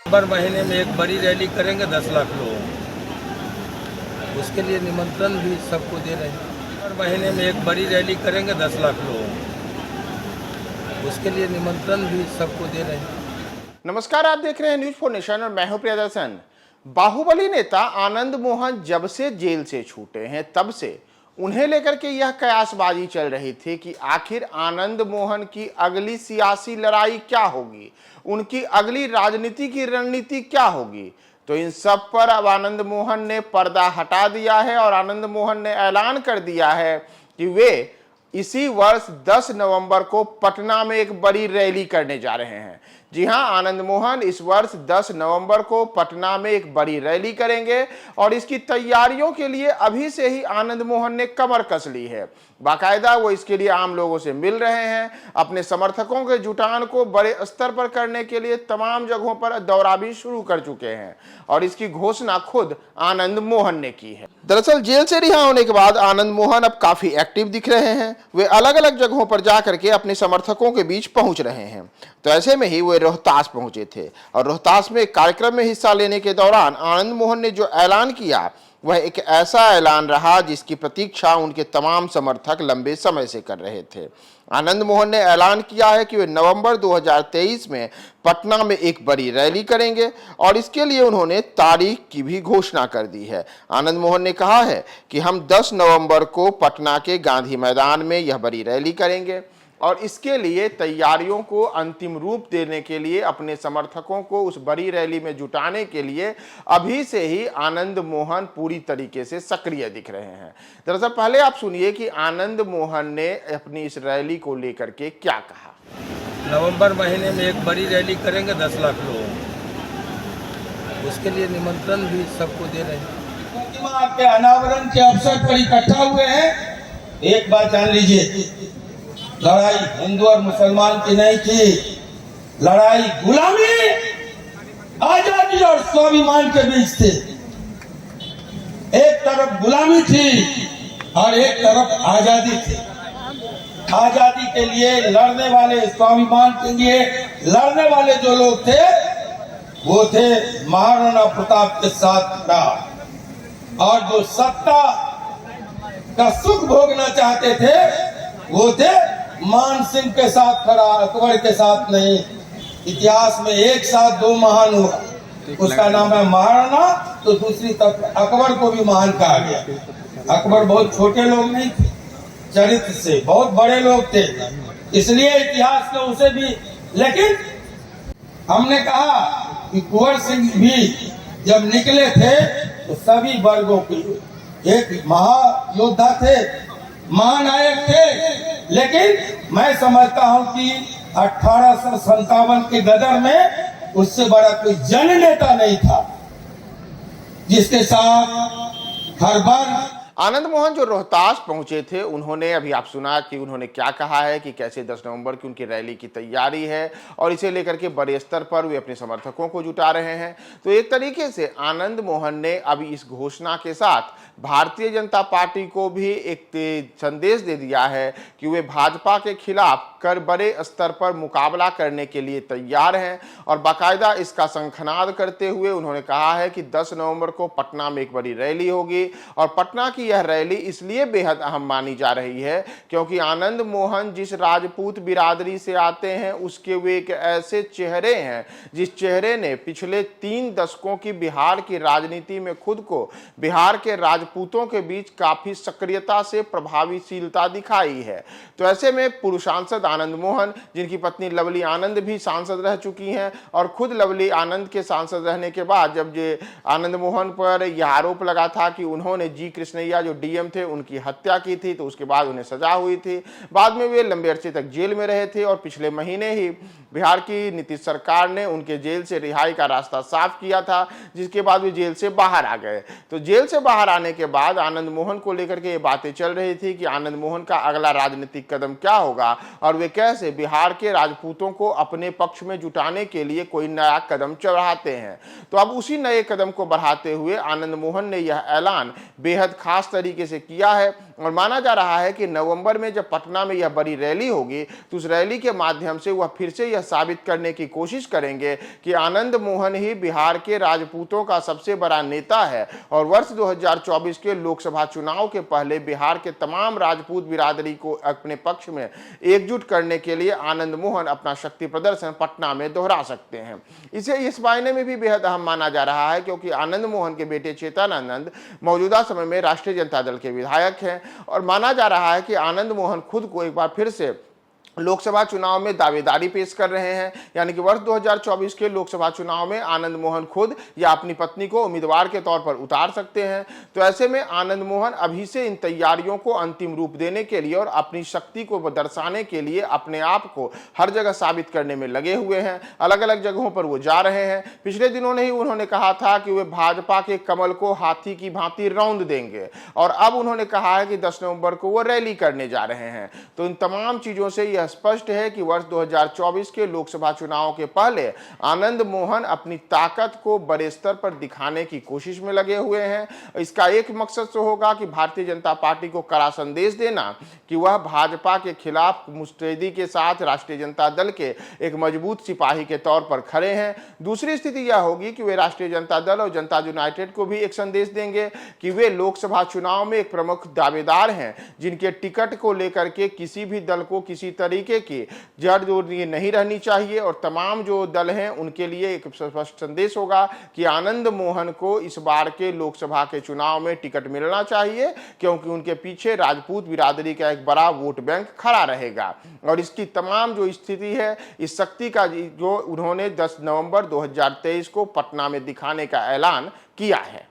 नवंबर महीने में एक बड़ी रैली करेंगे 10 लाख लोगों को। उसके लिए निमंत्रण भी सबको दे रहे हैं। नवंबर महीने में एक बड़ी रैली करेंगे 10 लाख लोगों को। उसके लिए निमंत्रण भी सबको दे रहे हैं। नमस्कार, आप देख रहे हैं न्यूज 4 नेशन और मैं हूं प्रियदर्शन। बाहुबली नेता आनंद मोहन जब से जेल से छूटे हैं तब से उन्हें लेकर के यह कयासबाजी चल रही थी कि आखिर आनंद मोहन की अगली सियासी लड़ाई क्या होगी, उनकी अगली राजनीति की रणनीति क्या होगी। तो इन सब पर अब आनंद मोहन ने पर्दा हटा दिया है और आनंद मोहन ने ऐलान कर दिया है कि वे इसी वर्ष 10 नवंबर को पटना में एक बड़ी रैली करने जा रहे हैं। जी हां, आनंद मोहन इस वर्ष 10 नवंबर को पटना में एक बड़ी रैली करेंगे और इसकी तैयारियों के लिए अभी से ही आनंद मोहन ने कमर कस ली है। बाकायदा वो इसके लिए आम लोगों से मिल रहे हैं, अपने समर्थकों के जुटान को बड़े स्तर पर करने के लिए तमाम जगहों पर दौरा भी शुरू कर चुके हैं और इसकी घोषणा खुद आनंद मोहन ने की है। दरअसल जेल से रिहा होने के बाद आनंद मोहन अब काफी एक्टिव दिख रहे हैं। वे अलग अलग जगहों पर जाकर के अपने समर्थकों के बीच पहुंच रहे हैं। तो ऐसे में ही वे रोहतास पहुंचे थे और रोहतास में एक कार्यक्रम में हिस्सा लेने के दौरान आनंद मोहन ने जो ऐलान किया वह एक ऐसा ऐलान रहा जिसकी प्रतीक्षा उनके तमाम समर्थक लंबे समय से कर रहे थे। आनंद मोहन ने ऐलान किया है कि वे नवंबर 2023 में पटना में एक बड़ी रैली करेंगे और इसके लिए उन्होंने तारीख की भी घोषणा कर दी है। आनंद मोहन ने कहा है कि हम 10 नवंबर को पटना के गांधी मैदान में यह बड़ी रैली करेंगे और इसके लिए तैयारियों को अंतिम रूप देने के लिए अपने समर्थकों को उस बड़ी रैली में जुटाने के लिए अभी से ही आनंद मोहन पूरी तरीके से सक्रिय दिख रहे हैं। दरअसल पहले आप सुनिए कि आनंद मोहन ने अपनी इस रैली को लेकर के क्या कहा। नवंबर महीने में एक बड़ी रैली करेंगे 10 लाख लोगों को। उसके लिए निमंत्रण भी सबको दे रहे हैं। प्रतिमा के अनावरण के अवसर पर इकट्ठा हुए हैं। एक बात जान लीजिए, लड़ाई हिंदू और मुसलमान की नहीं थी, लड़ाई गुलामी, आजादी और स्वाभिमान के बीच थी। एक तरफ गुलामी थी और एक तरफ आजादी थी। आजादी के लिए लड़ने वाले, स्वाभिमान के लिए लड़ने वाले जो लोग थे वो थे महाराणा प्रताप के साथ खड़ा, और जो सत्ता का सुख भोगना चाहते थे वो थे मान सिंह के साथ खड़ा, अकबर के साथ नहीं। इतिहास में एक साथ दो महान हुआ, उसका नाम है महाराणा, तो दूसरी तरफ अकबर को भी महान कहा गया। अकबर बहुत छोटे लोग नहीं थे, चरित्र से बहुत बड़े लोग थे, इसलिए इतिहास ने उसे भी। लेकिन हमने कहा कि कुंवर सिंह भी जब निकले थे तो सभी वर्गों के एक महायोद्धा थे, महानायक थे। लेकिन मैं समझता हूं कि 1857 के गदर में उससे बड़ा कोई जन नेता नहीं था जिसके साथ हर बार। आनंद मोहन जो रोहतास पहुंचे थे, उन्होंने अभी आप सुना कि उन्होंने क्या कहा है कि कैसे 10 नवंबर की उनकी रैली की तैयारी है और इसे लेकर के बड़े स्तर पर वे अपने समर्थकों को जुटा रहे हैं। तो एक तरीके से आनंद मोहन ने अभी इस घोषणा के साथ भारतीय जनता पार्टी को भी एक संदेश दे दिया है कि वे भाजपा के खिलाफ कर बड़े स्तर पर मुकाबला करने के लिए तैयार हैं और बाकायदा इसका शंखनाद करते हुए उन्होंने कहा है कि 10 नवंबर को पटना में एक बड़ी रैली होगी और पटना की यह रैली इसलिए बेहद अहम मानी जा रही है क्योंकि आनंद मोहन जिस राजपूत बिरादरी से आते हैं उसके वे एक ऐसे चेहरे हैं जिस चेहरे ने पिछले 3 दशकों की बिहार की राजनीति में खुद को बिहार के राजपूतों के बीच काफी सक्रियता से प्रभावशीलता दिखाई है। तो ऐसे में पूर्व सांसद आनंद मोहन, जिनकी पत्नी लवली आनंद भी सांसद रह चुकी हैं और खुद लवली आनंद के सांसद रहने के बाद जब ये आनंद मोहन पर यह आरोप लगा था कि उन्होंने जी कृष्णैया जो डीएम थे उनकी हत्या की थी, तो उसके बाद उन्हें सजा हुई थी। बाद में वे लंबे अरसे तक जेल में रहे थे और पिछले महीने ही बिहार की नीतीश सरकार ने उनके जेल से रिहाई का रास्ता साफ किया था, जिसके बाद वे जेल से बाहर आ गए। तो जेल से बाहर आने के बाद आनंद मोहन को लेकर के ये बातें चल रही थी कि आनंद मोहन का अगला राजनीतिक कदम क्या होगा और वे कैसे बिहार के राजपूतों को अपने पक्ष में जुटाने के लिए कोई नया कदम बढ़ाते हैं। तो अब उसी नए कदम को बढ़ाते हुए आनंद मोहन ने यह ऐलान बेहद खास तरीके से किया है और माना जा रहा है कि नवंबर में जब पटना में यह बड़ी रैली होगी तो उस रैली के माध्यम से वह फिर से यह साबित करने की कोशिश करेंगे कि आनंद मोहन ही बिहार के राजपूतों का सबसे बड़ा नेता है और वर्ष 2024 के लोकसभा चुनाव के पहले बिहार के तमाम राजपूत बिरादरी को अपने पक्ष में एकजुट करने के लिए आनंद मोहन अपना शक्ति प्रदर्शन पटना में दोहरा सकते हैं। इसे इस मायने में भी बेहद अहम माना जा रहा है क्योंकि आनंद मोहन के बेटे चेतन आनंद मौजूदा समय में राष्ट्रीय जनता दल के विधायक हैं और माना जा रहा है कि आनंद मोहन खुद को एक बार फिर से लोकसभा चुनाव में दावेदारी पेश कर रहे हैं, यानी कि वर्ष 2024 के लोकसभा चुनाव में आनंद मोहन खुद या अपनी पत्नी को उम्मीदवार के तौर पर उतार सकते हैं। तो ऐसे में आनंद मोहन अभी से इन तैयारियों को अंतिम रूप देने के लिए और अपनी शक्ति को दर्शाने के लिए अपने आप को हर जगह साबित करने में लगे हुए हैं। अलग अलग जगहों पर वो जा रहे हैं। पिछले दिनों ही उन्होंने कहा था कि वे भाजपा के कमल को हाथी की भांति रौंद देंगे और अब उन्होंने कहा है कि 10 नवंबर को वो रैली करने जा रहे हैं। तो इन तमाम चीजों से यह स्पष्ट है कि वर्ष 2024 के लोकसभा चुनाव के पहले आनंद मोहन अपनी ताकत को बड़े स्तर पर दिखाने की कोशिश में लगे हुए हैं। इसका एक मकसद तो होगा कि भारतीय जनता पार्टी को कड़ा संदेश देना कि वह भाजपा के खिलाफ मुस्तैदी के साथ राष्ट्रीय जनता दल के एक मजबूत सिपाही के तौर पर खड़े हैं। दूसरी स्थिति यह होगी कि वे राष्ट्रीय जनता दल और जनता यूनाइटेड को भी एक संदेश देंगे कि वे लोकसभा चुनाव में एक प्रमुख दावेदार हैं जिनके टिकट को लेकर के किसी भी दल को किसी तरीके की जड़जोड़ी नहीं रहनी चाहिए और तमाम जो दल हैं उनके लिए एक स्पष्ट संदेश होगा कि आनंद मोहन को इस बार के लोकसभा के चुनाव में टिकट मिलना चाहिए क्योंकि उनके पीछे राजपूत बिरादरी का एक बड़ा वोट बैंक खड़ा रहेगा। और इसकी तमाम जो स्थिति है, इस शक्ति का जो उन्होंने 10 नवंबर 2023 को पटना में दिखाने का ऐलान किया है।